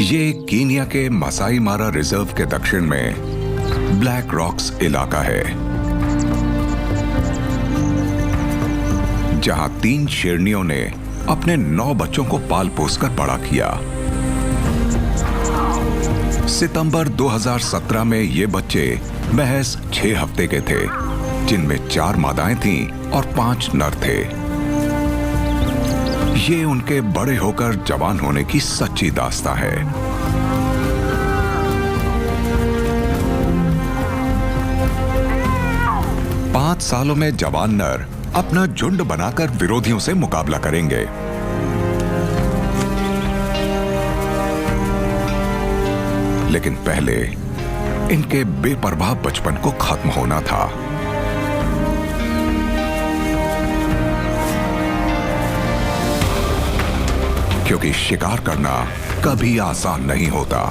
ये कीनिया के Maasai Mara reserve के दक्षिण में ब्लैक रॉक्स इलाका है, जहां 3 शेरनियों ने अपने 9 बच्चों को पाल पोसकर बड़ा किया। सितंबर 2017 में ये बच्चे महज 6 हफ्ते के थे, जिनमें 4 मादाएं थीं और 5 नर थे। ये उनके बड़े होकर जवान होने की सच्ची दास्तां है। पांच सालों में जवान नर अपना झुंड बनाकर विरोधियों से मुकाबला करेंगे। लेकिन पहले इनके बेपरवाह बचपन को खत्म होना था। क्योंकि शिकार करना कभी आसान नहीं होता।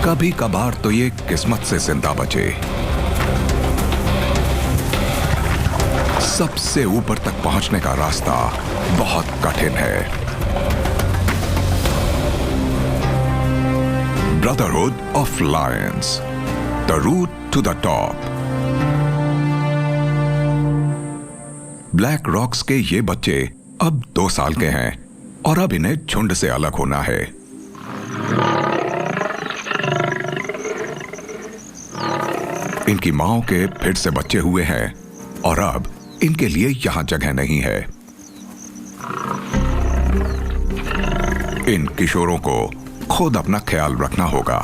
कभी कभार तो ये किस्मत से जिंदा बचे। सबसे ऊपर तक पहुंचने का रास्ता बहुत कठिन है। Brotherhood of lions, the route to the top. Black rocks के ये बच्चे अब 2 साल के हैं और अब इन्हें झुंड से अलग होना है। इनकी मांओं के फिर से बच्चे हुए हैं और अब इनके लिए यहां जगह नहीं है। इन किशोरों को खुद अपना ख्याल रखना होगा।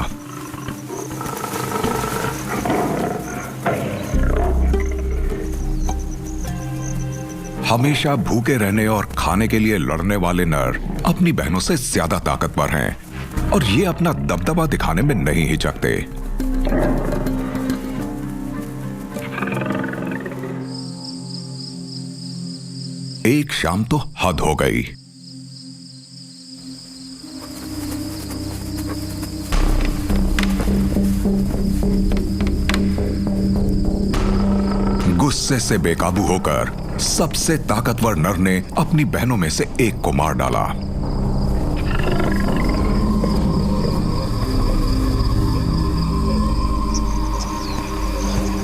हमेशा भूखे रहने और खाने के लिए लड़ने वाले नर अपनी बहनों से ज्यादा ताकतवर हैं और ये अपना दबदबा दिखाने में नहीं हिचकते। एक शाम तो हद हो गई। गुस्से से बेकाबू होकर सबसे ताकतवर नर ने अपनी बहनों में से एक को मार डाला।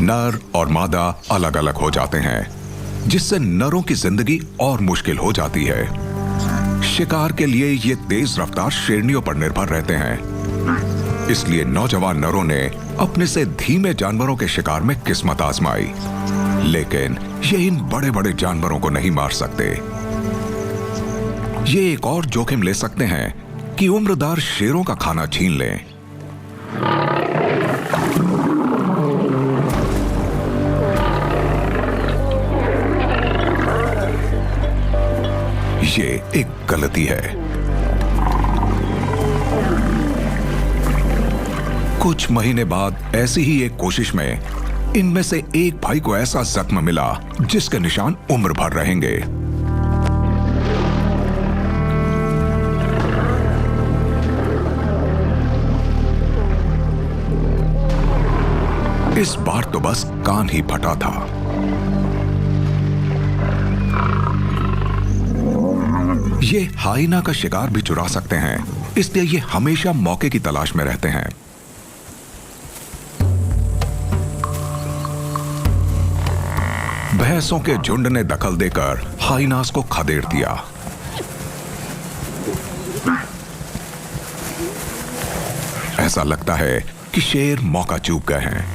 नर और मादा अलग अलग हो जाते हैं, जिससे नरों की जिंदगी और मुश्किल हो जाती है। शिकार के लिए ये तेज रफ्तार शेरनियों पर निर्भर रहते हैं। इसलिए नौजवान नरों ने अपने से धीमे जानवरों के शिकार में किस्मत आजमाई, लेकिन ये इन बड़े बड़े जानवरों को नहीं मार सकते। ये एक और जोखिम ले सकते हैं कि उम्रदार शेरों का खाना छीन लें। ये एक गलती है। कुछ महीने बाद ऐसी ही एक कोशिश में इनमें से एक भाई को ऐसा जख्म मिला जिसके निशान उम्र भर रहेंगे। इस बार तो बस कान ही फटा था। ये हाइना का शिकार भी चुरा सकते हैं, इसलिए ये हमेशा मौके की तलाश में रहते हैं। भैंसों के झुंड ने दखल देकर हाइनास को खदेड़ दिया। ऐसा लगता है कि शेर मौका चूक गए हैं,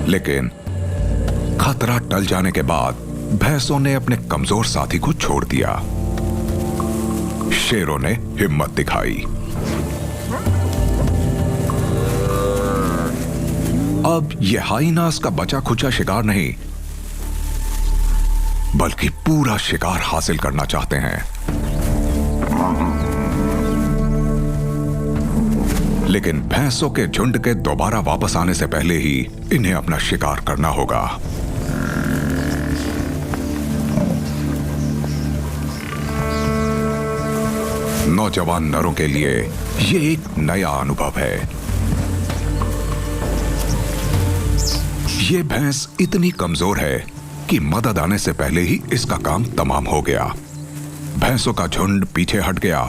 लेकिन खतरा टल जाने के बाद भैंसों ने अपने कमजोर साथी को छोड़ दिया। शेरों ने हिम्मत दिखाई। अब यह हाइनास का बचा खुचा शिकार नहीं, बल्कि पूरा शिकार हासिल करना चाहते हैं। लेकिन भैंसों के झुंड के दोबारा वापस आने से पहले ही इन्हें अपना शिकार करना होगा। नौजवान नरों के लिए यह एक नया अनुभव है। ये भैंस इतनी कमजोर है कि मदद आने से पहले ही इसका काम तमाम हो गया। भैंसों का झुंड पीछे हट गया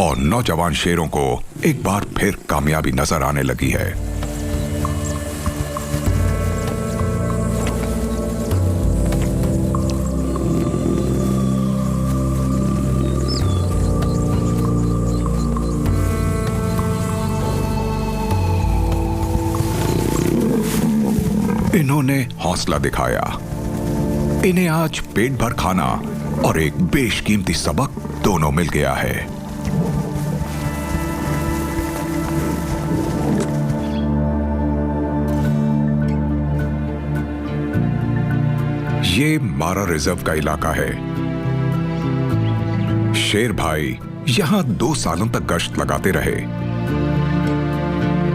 और नौजवान शेरों को एक बार फिर कामयाबी नजर आने लगी है। इन्होंने हौसला दिखाया। इन्हें आज पेट भर खाना और एक बेशकीमती सबक दोनों मिल गया है। ये मारा रिजर्व का इलाका है। शेर भाई यहां 2 सालों तक गश्त लगाते रहे,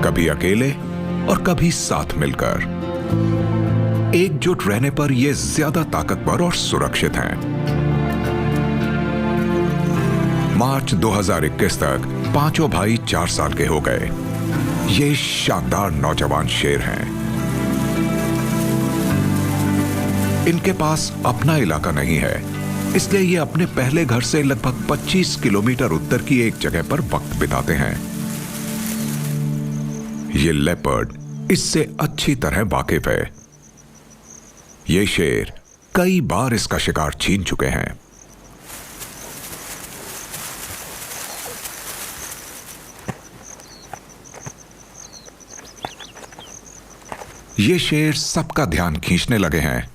कभी अकेले और कभी साथ मिलकर। एकजुट रहने पर ये ज्यादा ताकतवर और सुरक्षित हैं। मार्च 2021 तक पांचों भाई 4 साल के हो गए। ये शानदार नौजवान शेर हैं। इनके पास अपना इलाका नहीं है, इसलिए ये अपने पहले घर से लगभग 25 किलोमीटर उत्तर की एक जगह पर वक्त बिताते हैं। ये लेपर्ड इससे अच्छी तरह वाकिफ है। ये शेर कई बार इसका शिकार छीन चुके हैं। ये शेर सबका ध्यान खींचने लगे हैं।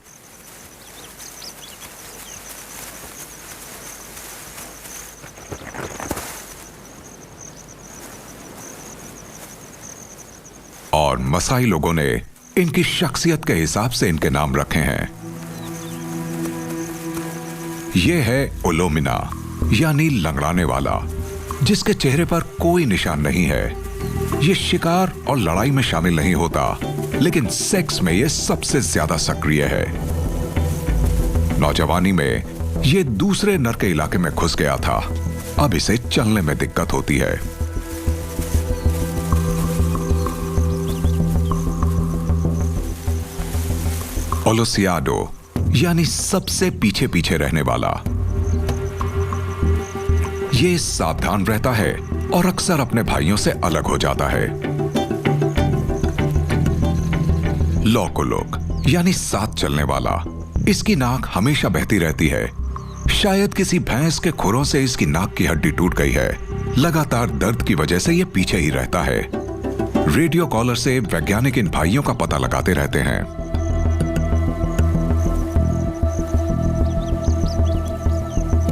और मसाई लोगों ने इनकी शख्सियत के हिसाब से इनके नाम रखे हैं। यह है ओलोमिना, यानी लंगड़ाने वाला, जिसके चेहरे पर कोई निशान नहीं है। यह शिकार और लड़ाई में शामिल नहीं होता, लेकिन सेक्स में यह सबसे ज्यादा सक्रिय है। नौजवानी में यह दूसरे नर के इलाके में घुस गया था। अब इसे चलने में दिक्कत होती है। ओलोसियाडो, यानी सबसे पीछे पीछे रहने वाला। यह सावधान रहता है और अक्सर अपने भाइयों से अलग हो जाता है। लोकोलोक, यानी साथ चलने वाला। इसकी नाक हमेशा बहती रहती है। शायद किसी भैंस के खुरों से इसकी नाक की हड्डी टूट गई है। लगातार दर्द की वजह से यह पीछे ही रहता है। रेडियो कॉलर से वैज्ञानिक इन भाइयों का पता लगाते रहते हैं।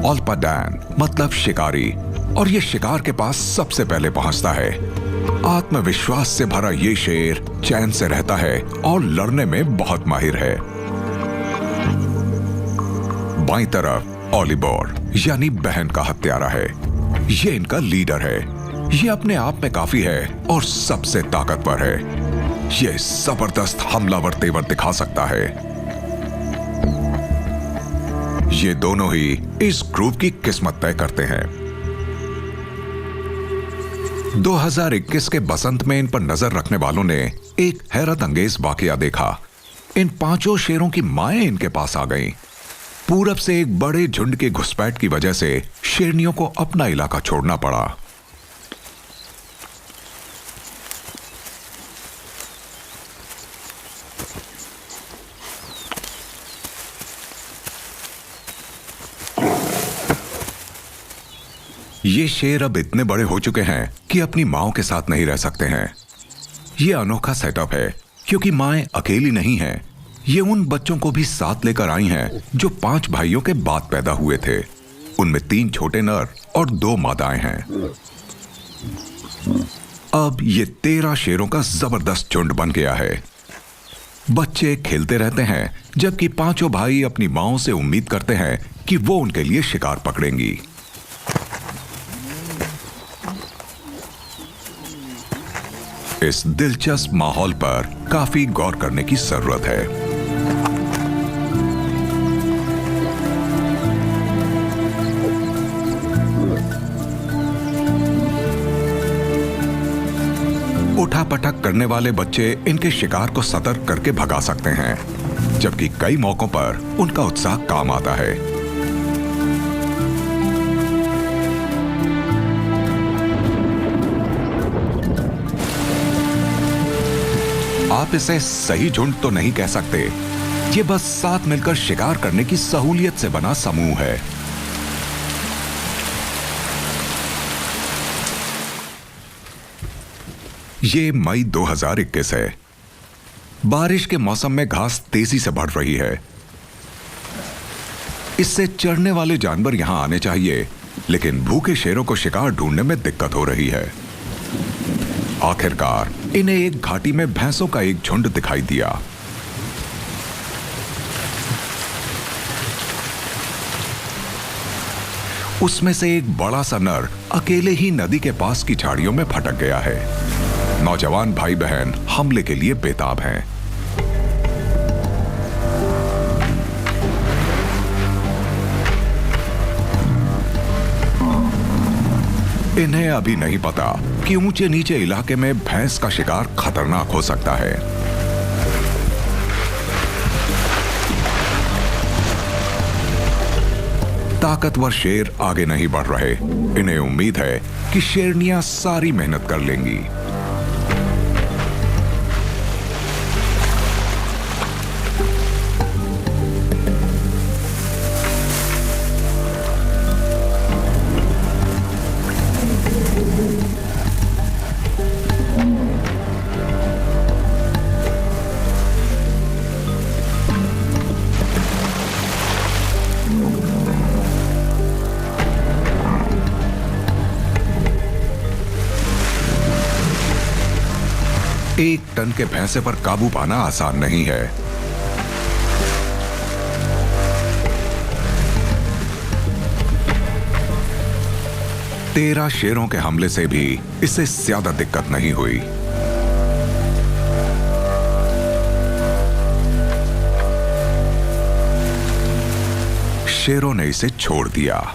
ओल्पाडैन मतलब शिकारी, और यह शिकार के पास सबसे पहले पहुंचता है। आत्मविश्वास से भरा यह शेर चैन से रहता है और लड़ने में बहुत माहिर है। बाईं तरफ ओलिबोर, यानी बहन का हत्यारा है। यह इनका लीडर है। यह अपने आप में काफी है और सबसे ताकतवर है। यह जबरदस्त हमलावर तेवर दिखा सकता है। ये दोनों ही इस ग्रुप की किस्मत तय करते हैं। 2021 के बसंत में इन पर नजर रखने वालों ने एक हैरत अंगेज वाकया देखा। इन 5 शेरों की माएं इनके पास आ गईं। पूरब से एक बड़े झुंड के घुसपैठ की वजह से शेरनियों को अपना इलाका छोड़ना पड़ा। ये शेर अब इतने बड़े हो चुके हैं कि अपनी माओं के साथ नहीं रह सकते हैं। ये अनोखा सेटअप है क्योंकि माएं अकेली नहीं हैं। ये उन बच्चों को भी साथ लेकर आई हैं जो 5 भाइयों के बाद पैदा हुए थे। उनमें 3 छोटे नर और 2 मादाएं हैं। अब ये 13 शेरों का जबरदस्त झुंड बन गया है। बच्चे खेलते रहते हैं, जबकि 5 भाई अपनी माओं से उम्मीद करते हैं कि वो उनके लिए शिकार पकड़ेंगी। इस दिलचस्प माहौल पर काफी गौर करने की जरूरत है। उठापटक करने वाले बच्चे इनके शिकार को सतर्क करके भगा सकते हैं, जबकि कई मौकों पर उनका उत्साह काम आता है। आप इसे सही झुंड तो नहीं कह सकते। ये बस साथ मिलकर शिकार करने की सहूलियत से बना समूह है। ये मई 2021 है। बारिश के मौसम में घास तेजी से बढ़ रही है। इससे चरने वाले जानवर यहां आने चाहिए, लेकिन भूखे शेरों को शिकार ढूंढने में दिक्कत हो रही है। आखिरकार इन्हें एक घाटी में भैंसों का एक झुंड दिखाई दिया। उसमें से एक बड़ा सा नर अकेले ही नदी के पास की झाड़ियों में भटक गया है। नौजवान भाई बहन हमले के लिए बेताब हैं। इन्हें अभी नहीं पता कि ऊंचे नीचे इलाके में भैंस का शिकार खतरनाक हो सकता है। ताकतवर शेर आगे नहीं बढ़ रहे। इन्हें उम्मीद है कि शेरनियां सारी मेहनत कर लेंगी। एक टन के भैंसे पर काबू पाना आसान नहीं है। तेरह शेरों के हमले से भी इसे ज्यादा दिक्कत नहीं हुई। शेरों ने इसे छोड़ दिया।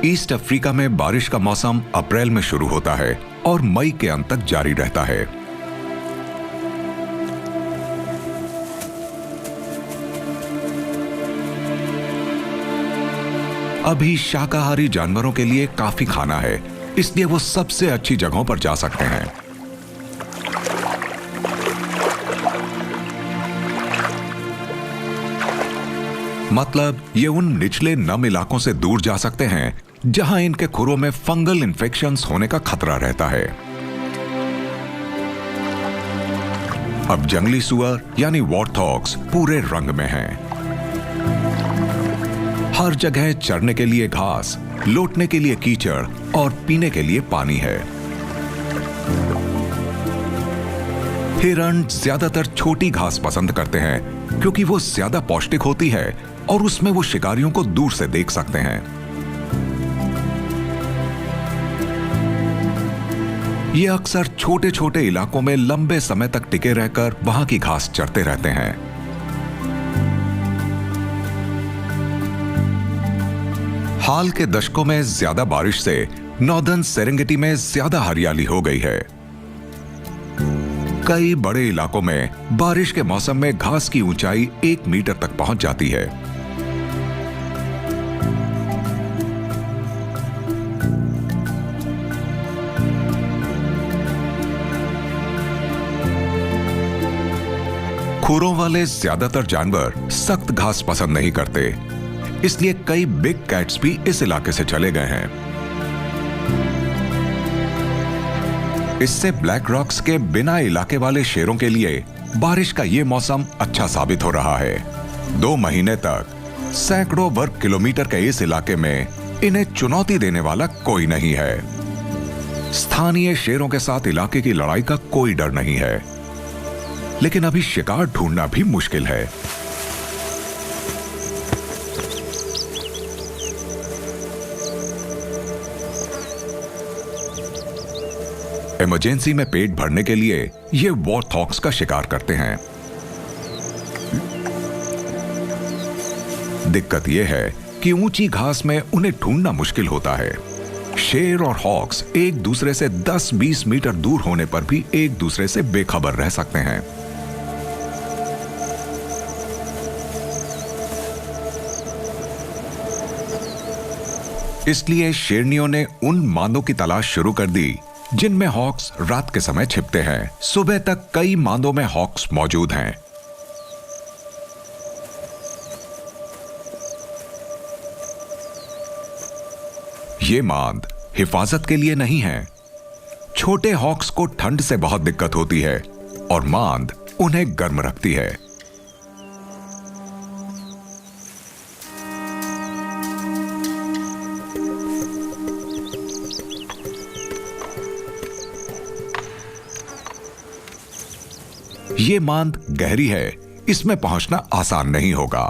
ईस्ट अफ्रीका में बारिश का मौसम अप्रैल में शुरू होता है और मई के अंत तक जारी रहता है। अभी शाकाहारी जानवरों के लिए काफी खाना है, इसलिए वो सबसे अच्छी जगहों पर जा सकते हैं। मतलब ये उन निचले नम इलाकों से दूर जा सकते हैं जहां इनके खुरों में फंगल इन्फेक्शंस होने का खतरा रहता है। अब जंगली सुअर यानी वॉर्थॉग्स पूरे रंग में हैं। हर जगह चरने के लिए घास, लौटने के लिए कीचड़ और पीने के लिए पानी है। हिरण ज्यादातर छोटी घास पसंद करते हैं क्योंकि वो ज्यादा पौष्टिक होती है और उसमें वो शिकारियों को दूर से देख सकते हैं। ये अक्सर छोटे छोटे इलाकों में लंबे समय तक टिके रहकर वहां की घास चरते रहते हैं। हाल के दशकों में ज्यादा बारिश से नॉर्दर्न सेरेंगेटी में ज्यादा हरियाली हो गई है। कई बड़े इलाकों में बारिश के मौसम में घास की ऊंचाई 1 मीटर तक पहुंच जाती है। खुरों वाले ज्यादातर जानवर सख्त घास पसंद नहीं करते, इसलिए कई बिग कैट्स भी इस इलाके से चले गए हैं। इससे ब्लैक रॉक्स के बिना इलाके वाले शेरों के लिए बारिश का यह मौसम अच्छा साबित हो रहा है। 2 महीने तक सैकड़ों वर्ग किलोमीटर के इस इलाके में इन्हें चुनौती देने वाला कोई नहीं है। स्थानीय शेरों के साथ इलाके की लड़ाई का कोई डर नहीं है, लेकिन अभी शिकार ढूंढना भी मुश्किल है। इमरजेंसी में पेट भरने के लिए ये वॉर्थॉग्स का शिकार करते हैं। दिक्कत यह है कि ऊंची घास में उन्हें ढूंढना मुश्किल होता है। शेर और हॉक्स एक दूसरे से 10-20 मीटर दूर होने पर भी एक दूसरे से बेखबर रह सकते हैं। इसलिए शेरनियों ने उन मादों की तलाश शुरू कर दी जिनमें हॉक्स रात के समय छिपते हैं। सुबह तक कई मादों में हॉक्स मौजूद हैं। ये माद हिफाजत के लिए नहीं है। छोटे हॉक्स को ठंड से बहुत दिक्कत होती है और माद उन्हें गर्म रखती है। ये मांद गहरी है, इसमें पहुंचना आसान नहीं होगा।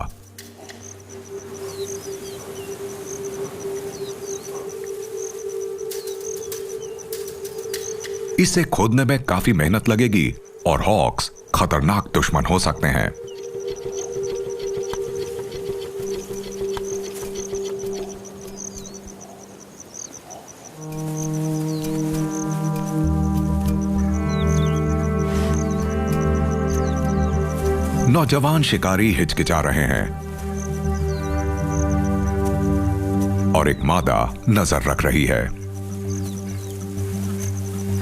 इसे खोदने में काफी मेहनत लगेगी और हॉक्स खतरनाक दुश्मन हो सकते हैं। नौजवान शिकारी हिचकिचा रहे हैं और एक मादा नजर रख रही है।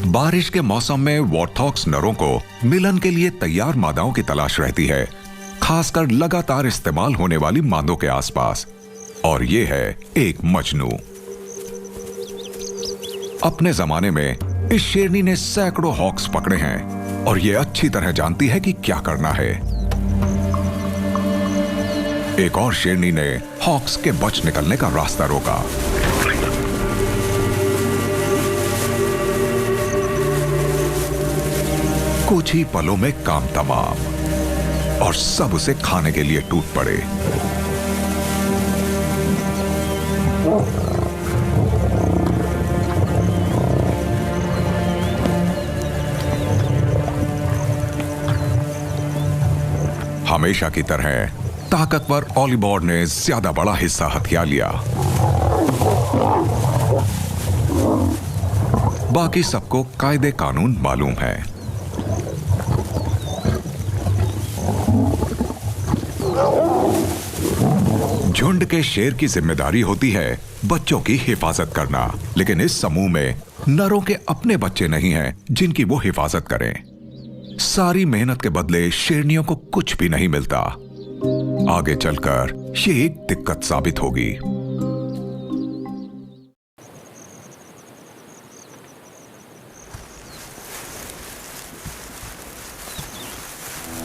बारिश के मौसम में वॉर्थॉक्स नरों को मिलन के लिए तैयार मादाओं की तलाश रहती है, खासकर लगातार इस्तेमाल होने वाली मादों के आसपास। और ये है एक मजनू। अपने जमाने में इस शेरनी ने सैकड़ों हॉक्स पकड़े हैं और ये अच्छी तरह जानती है कि क्या करना है। एक और शेरनी ने हॉक्स के बच निकलने का रास्ता रोका। कुछ ही पलों में काम तमाम और सब उसे खाने के लिए टूट पड़े। हमेशा की तरह ताकतवर ओलिबॉर ने ज्यादा बड़ा हिस्सा हथिया लिया। बाकी सबको कायदे कानून मालूम है। झुंड के शेर की जिम्मेदारी होती है बच्चों की हिफाजत करना, लेकिन इस समूह में नरों के अपने बच्चे नहीं हैं जिनकी वो हिफाजत करें। सारी मेहनत के बदले शेरनियों को कुछ भी नहीं मिलता। आगे चलकर ये एक दिक्कत साबित होगी।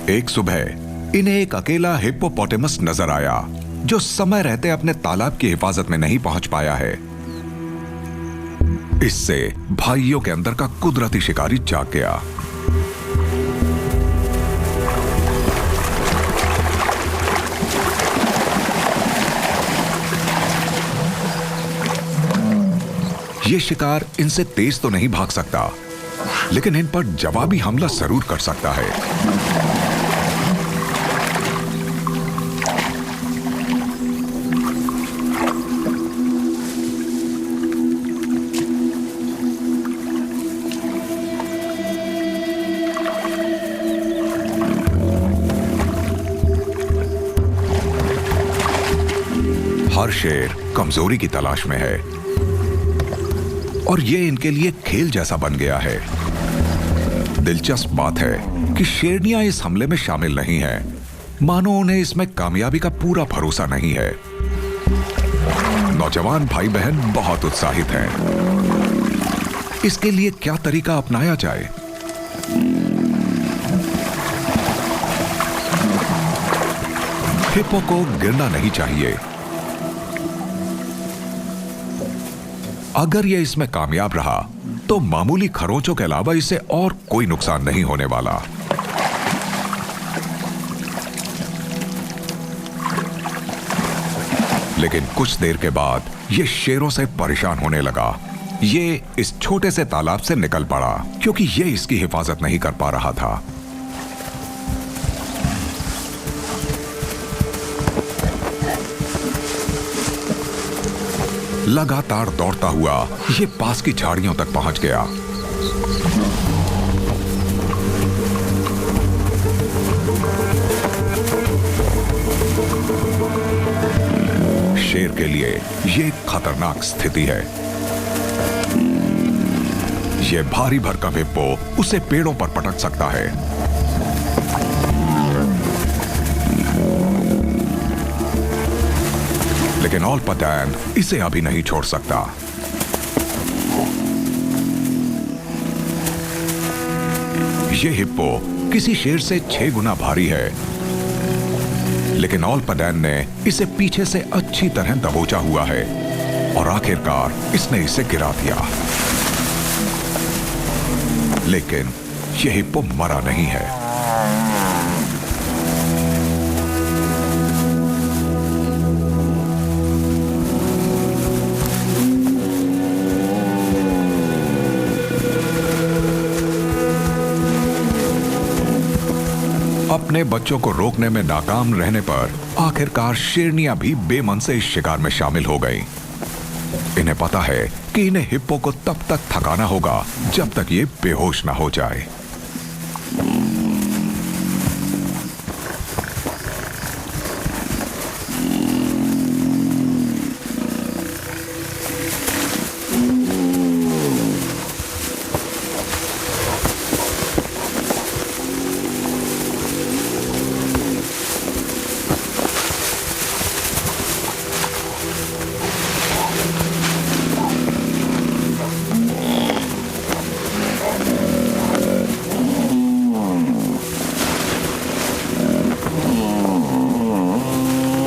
एक सुबह इन्हें एक अकेला हिप्पोपोटेमस नजर आया जो समय रहते अपने तालाब की हिफाजत में नहीं पहुंच पाया है। इससे भाइयों के अंदर का कुदरती शिकारी जाग गया। ये शिकार इनसे तेज तो नहीं भाग सकता, लेकिन इन पर जवाबी हमला जरूर कर सकता है। हर शेर कमजोरी की तलाश में है और ये इनके लिए खेल जैसा बन गया है। दिलचस्प बात है कि शेरनियां इस हमले में शामिल नहीं हैं, मानो उन्हें इसमें कामयाबी का पूरा भरोसा नहीं है। नौजवान भाई बहन बहुत उत्साहित हैं। इसके लिए क्या तरीका अपनाया जाए? हिप्पो को गिरना नहीं चाहिए। अगर यह इसमें कामयाब रहा तो मामूली खरोंचों के अलावा इसे और कोई नुकसान नहीं होने वाला। लेकिन कुछ देर के बाद यह शेरों से परेशान होने लगा। ये इस छोटे से तालाब से निकल पड़ा क्योंकि यह इसकी हिफाजत नहीं कर पा रहा था। लगातार दौड़ता हुआ ये पास की झाड़ियों तक पहुंच गया। शेर के लिए ये एक खतरनाक स्थिति है। ये भारी भरकम हिप्पो उसे पेड़ों पर पटक सकता है। लेकिन ऑलपतैन इसे अभी नहीं छोड़ सकता। ये हिप्पो किसी शेर से 6 गुना भारी है, लेकिन ऑलपतैन ने इसे पीछे से अच्छी तरह दबोचा हुआ है और आखिरकार इसने इसे गिरा दिया। लेकिन यह हिप्पो मरा नहीं है। अपने बच्चों को रोकने में नाकाम रहने पर आखिरकार शेरनियां भी बेमन से इस शिकार में शामिल हो गईं। इन्हें पता है कि इन्हें हिप्पो को तब तक थकाना होगा जब तक ये बेहोश ना हो जाए।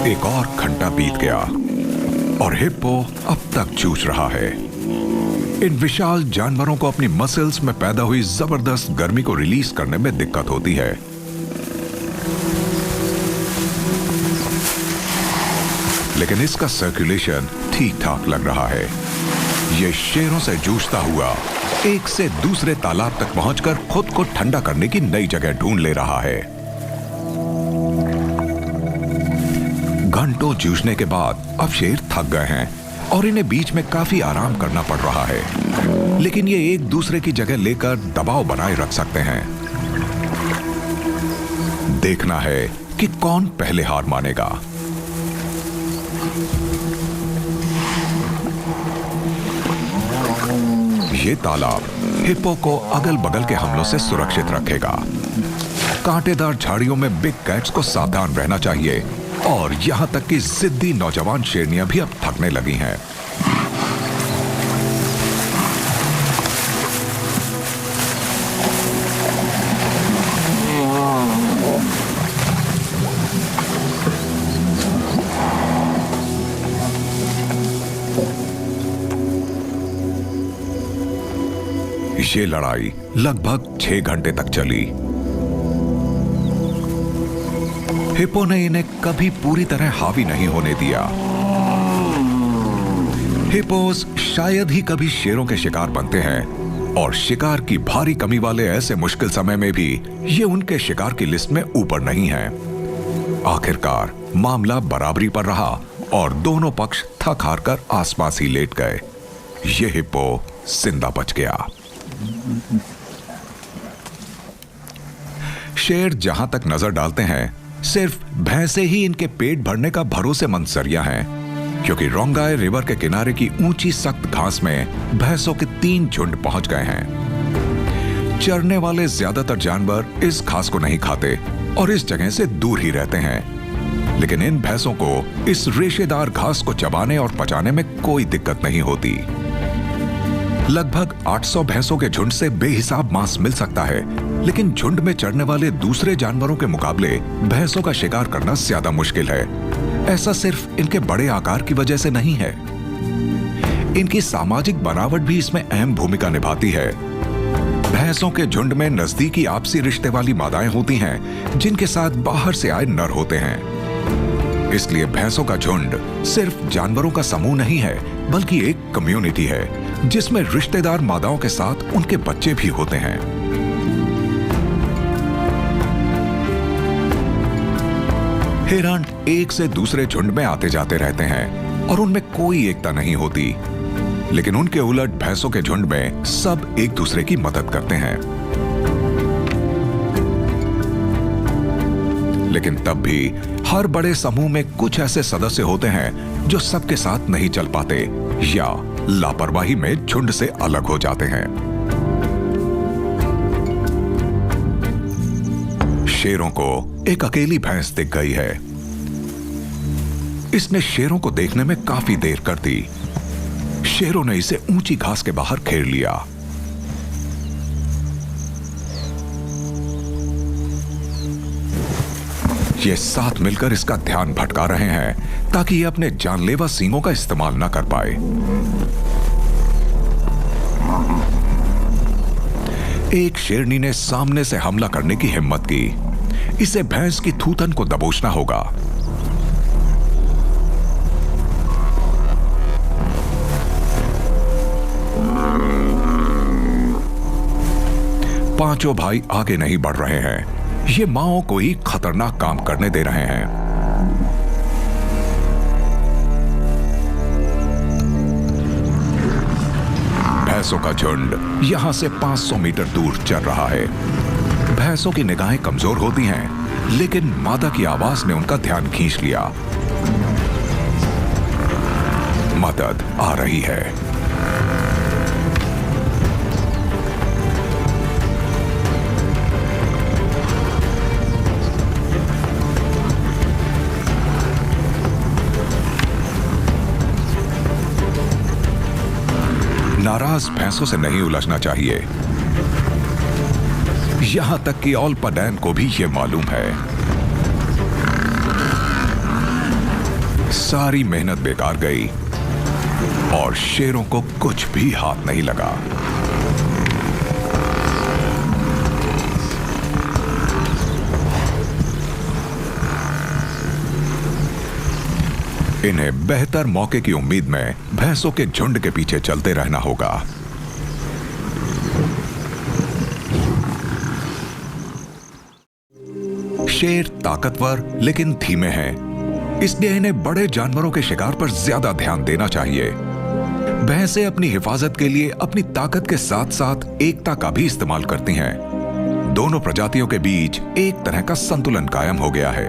एक और घंटा बीत गया और हिप्पो अब तक जूझ रहा है। इन विशाल जानवरों को अपनी मसल्स में पैदा हुई जबरदस्त गर्मी को रिलीज करने में दिक्कत होती है। लेकिन इसका सर्कुलेशन ठीक ठाक लग रहा है। यह शेरों से जूझता हुआ एक से दूसरे तालाब तक पहुंचकर खुद को ठंडा करने की नई जगह ढूंढ ले रहा है। घंटों जूझने के बाद अब शेर थक गए हैं और इन्हें बीच में काफी आराम करना पड़ रहा है, लेकिन ये एक दूसरे की जगह लेकर दबाव बनाए रख सकते हैं। देखना है कि कौन पहले हार मानेगा। ये तालाब हिप्पो को अगल बगल के हमलों से सुरक्षित रखेगा। कांटेदार झाड़ियों में बिग कैट्स को सावधान रहना चाहिए और यहां तक कि जिद्दी नौजवान शेरनियां भी अब थकने लगी हैं। ये लड़ाई लगभग 6 घंटे तक चली। हिप्पो ने इन्हें कभी पूरी तरह हावी नहीं होने दिया। हिप्पोस शायद ही कभी शेरों के शिकार बनते हैं और शिकार की भारी कमी वाले ऐसे मुश्किल समय में भी ये उनके शिकार की लिस्ट में ऊपर नहीं है। आखिरकार मामला बराबरी पर रहा और दोनों पक्ष थक हार कर आसपास ही लेट गए। ये हिप्पो जिंदा बच गया। शेर जहां तक नजर डालते हैं सिर्फ भैंसे ही इनके पेट भरने का भरोसेमंद जरिया है, क्योंकि रोंगाई रिवर के किनारे की ऊंची सख्त घास में भैंसों के 3 झुंड पहुंच गए हैं। चरने वाले ज्यादातर जानवर इस घास को नहीं खाते और इस जगह से दूर ही रहते हैं, लेकिन इन भैंसों को इस रेशेदार घास को चबाने और पचाने में कोई दिक्कत नहीं होती। लगभग 800 भैंसों के झुंड से बेहिसाब मांस मिल सकता है, लेकिन झुंड में चढ़ने वाले दूसरे जानवरों के मुकाबले भैंसों का शिकार करना ज्यादा मुश्किल है। ऐसा सिर्फ इनके बड़े आकार की वजह से नहीं है, इनकी सामाजिक बनावट भी इसमें अहम भूमिका निभाती है। भैंसों के झुंड में नजदीकी आपसी रिश्ते वाली मादाएं होती हैं, जिनके साथ बाहर से आए नर होते हैं। इसलिए भैंसों का झुंड सिर्फ जानवरों का समूह नहीं है, बल्कि एक कम्युनिटी है जिसमें रिश्तेदार मादाओं के साथ उनके बच्चे भी होते हैं। हिरण एक से दूसरे झुंड में आते जाते रहते हैं और उनमें कोई एकता नहीं होती, लेकिन उनके उलट भैंसों के झुंड में सब एक दूसरे की मदद करते हैं। लेकिन तब भी हर बड़े समूह में कुछ ऐसे सदस्य होते हैं जो सबके साथ नहीं चल पाते या लापरवाही में झुंड से अलग हो जाते हैं। शेरों को एक अकेली भैंस दिख गई है। इसने शेरों को देखने में काफी देर कर दी। शेरों ने इसे ऊंची घास के बाहर घेर लिया। ये साथ मिलकर इसका ध्यान भटका रहे हैं ताकि ये अपने जानलेवा सींगों का इस्तेमाल ना कर पाए। एक शेरनी ने सामने से हमला करने की हिम्मत की। इसे भैंस की थूथन को दबोचना होगा। पांचों भाई आगे नहीं बढ़ रहे हैं। ये माओ को ही खतरनाक काम करने दे रहे हैं। भैंसों का झुंड यहां से 500 मीटर दूर चल रहा है। भैंसों की निगाहें कमजोर होती हैं, लेकिन मादा की आवाज ने उनका ध्यान खींच लिया। मदद आ रही है। नाराज भैंसों से नहीं उलझना चाहिए। यहां तक कि ओल्पाडैन को भी यह मालूम है। सारी मेहनत बेकार गई और शेरों को कुछ भी हाथ नहीं लगा। इन्हें बेहतर मौके की उम्मीद में भैंसों के झुंड के पीछे चलते रहना होगा। शेर ताकतवर लेकिन धीमे हैं, इसलिए इन्हें बड़े जानवरों के शिकार पर ज्यादा ध्यान देना चाहिए। भैंसें अपनी हिफाजत के लिए अपनी ताकत के साथ साथ एकता का भी इस्तेमाल करती हैं। दोनों प्रजातियों के बीच एक तरह का संतुलन कायम हो गया है।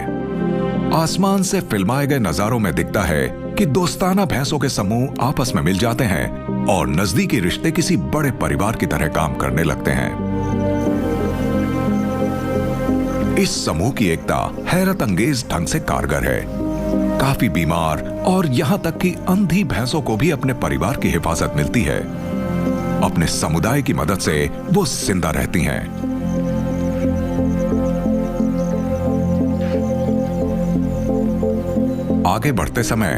आसमान से फिल्माए गए नजारों में दिखता है कि दोस्ताना भैंसों के समूह आपस में मिल जाते हैं और नजदीकी रिश्ते किसी बड़े परिवार की तरह काम करने लगते हैं। इस समूह की एकता हैरत अंगेज ढंग से कारगर है। काफी बीमार और यहां तक कि अंधी भैंसों को भी अपने परिवार की हिफाजत मिलती है। अपने समुदाय की मदद से वो जिंदा रहती हैं। आगे बढ़ते समय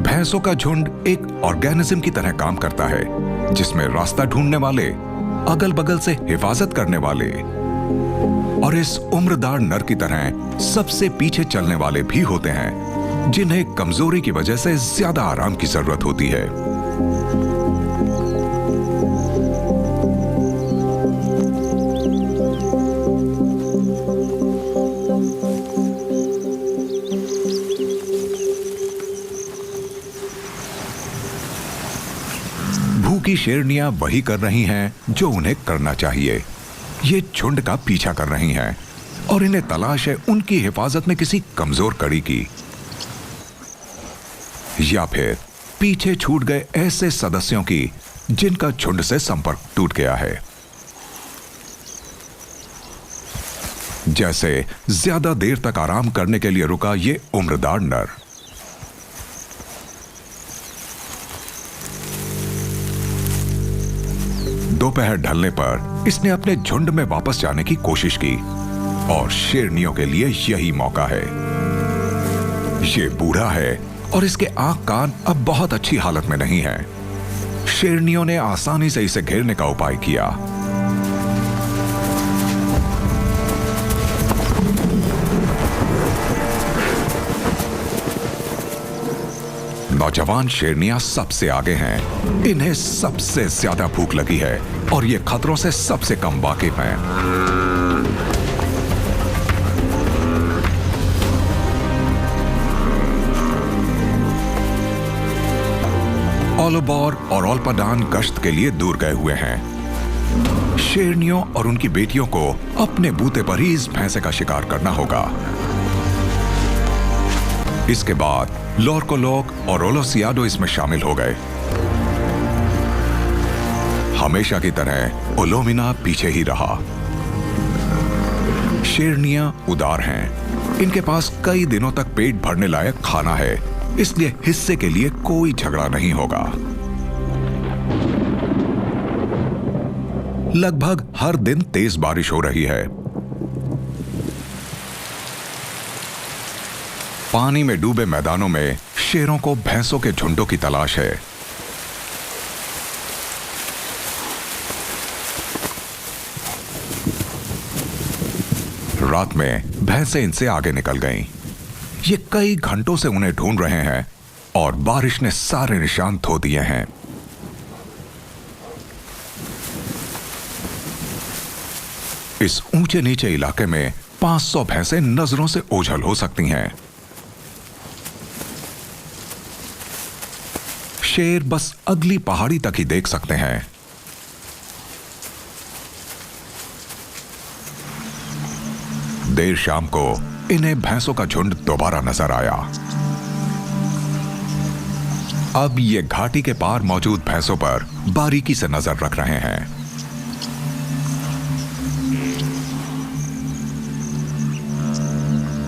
भैंसों का झुंड एक ऑर्गेनिज्म की तरह काम करता है, जिसमें रास्ता ढूंढने वाले, अगल बगल से हिफाजत करने वाले और इस उम्रदार नर की तरह सबसे पीछे चलने वाले भी होते हैं, जिन्हें कमजोरी की वजह से ज्यादा आराम की जरूरत होती है। भूखी शेरनियां वही कर रही हैं जो उन्हें करना चाहिए। ये झुंड का पीछा कर रही हैं और इन्हें तलाश है उनकी हिफाजत में किसी कमजोर कड़ी की, या फिर पीछे छूट गए ऐसे सदस्यों की जिनका झुंड से संपर्क टूट गया है। जैसे ज्यादा देर तक आराम करने के लिए रुका ये उम्रदार नर। दोपहर ढलने पर इसने अपने झुंड में वापस जाने की कोशिश की और शेरनियों के लिए यही मौका है। ये बूढ़ा है और इसके आंख कान अब बहुत अच्छी हालत में नहीं है। शेरनियों ने आसानी से इसे घेरने का उपाय किया। नौजवान शेरनियां सबसे आगे हैं। इन्हें सबसे ज्यादा भूख लगी है और ये खतरों से सबसे कम वाकिफ हैं। ओलोबोर और ओल्पाडान गश्त के लिए दूर गए हुए हैं। शेरनियों और उनकी बेटियों को अपने बूते पर ही इस भैंसे का शिकार करना होगा। इसके बाद लोरकोलोक और ओलोसियाडो इसमें शामिल हो गए। हमेशा की तरह ओलोमिना पीछे ही रहा। शेरनियां उदार हैं। इनके पास कई दिनों तक पेट भरने लायक खाना है, इसलिए हिस्से के लिए कोई झगड़ा नहीं होगा। लगभग हर दिन तेज बारिश हो रही है। पानी में डूबे मैदानों में शेरों को भैंसों के झुंडों की तलाश है। रात में भैंसें इनसे आगे निकल गईं। ये कई घंटों से उन्हें ढूंढ रहे हैं और बारिश ने सारे निशान धो दिए हैं। इस ऊंचे नीचे इलाके में 500 भैंसें नजरों से ओझल हो सकती हैं। शेर बस अगली पहाड़ी तक ही देख सकते हैं। देर शाम को इन्हें भैंसों का झुंड दोबारा नजर आया। अब ये घाटी के पार मौजूद भैंसों पर बारीकी से नजर रख रहे हैं।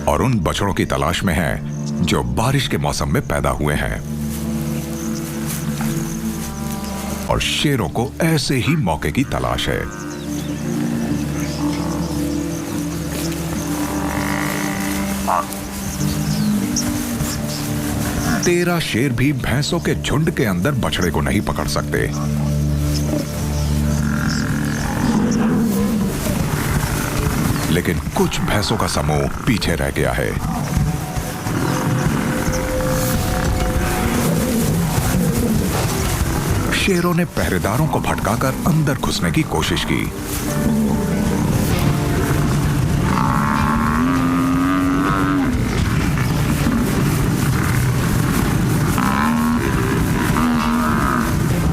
और उन बछड़ों की तलाश में हैं जो बारिश के मौसम में पैदा हुए हैं। और शेरों को ऐसे ही मौके की तलाश है। तेरह शेर भी भैंसों के झुंड के अंदर बछड़े को नहीं पकड़ सकते। लेकिन कुछ भैंसों का समूह पीछे रह गया है। शेरों ने पहरेदारों को भटकाकर अंदर घुसने की कोशिश की।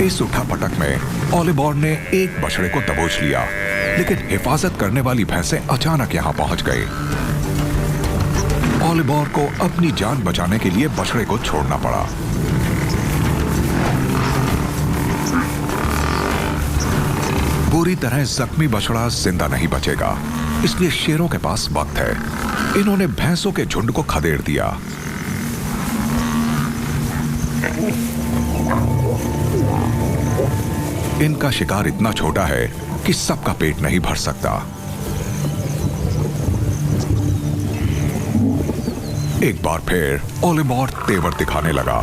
इस उठापटक में ओलिबोर ने एक बछड़े को दबोच लिया, लेकिन हिफाजत करने वाली भैंसें अचानक यहां पहुंच गई। ओलिबोर को अपनी जान बचाने के लिए बछड़े को छोड़ना पड़ा। बुरी तरह जख्मी बछड़ा जिंदा नहीं बचेगा, इसलिए शेरों के पास वक्त है। इन्होंने भैंसों के झुंड को खदेड़ दिया। इनका शिकार इतना छोटा है कि सबका पेट नहीं भर सकता। एक बार फिर ओलिबोर तेवर दिखाने लगा।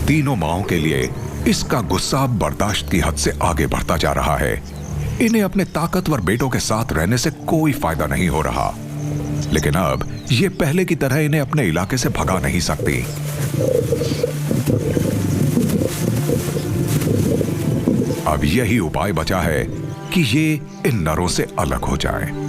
तीनों माओं के लिए इसका गुस्सा बर्दाश्त की हद से आगे बढ़ता जा रहा है। इन्हें अपने ताकतवर बेटों के साथ रहने से कोई फायदा नहीं हो रहा, लेकिन अब ये पहले की तरह इन्हें अपने इलाके से भगा नहीं सकती। अब यही उपाय बचा है कि ये इन नरों से अलग हो जाएं।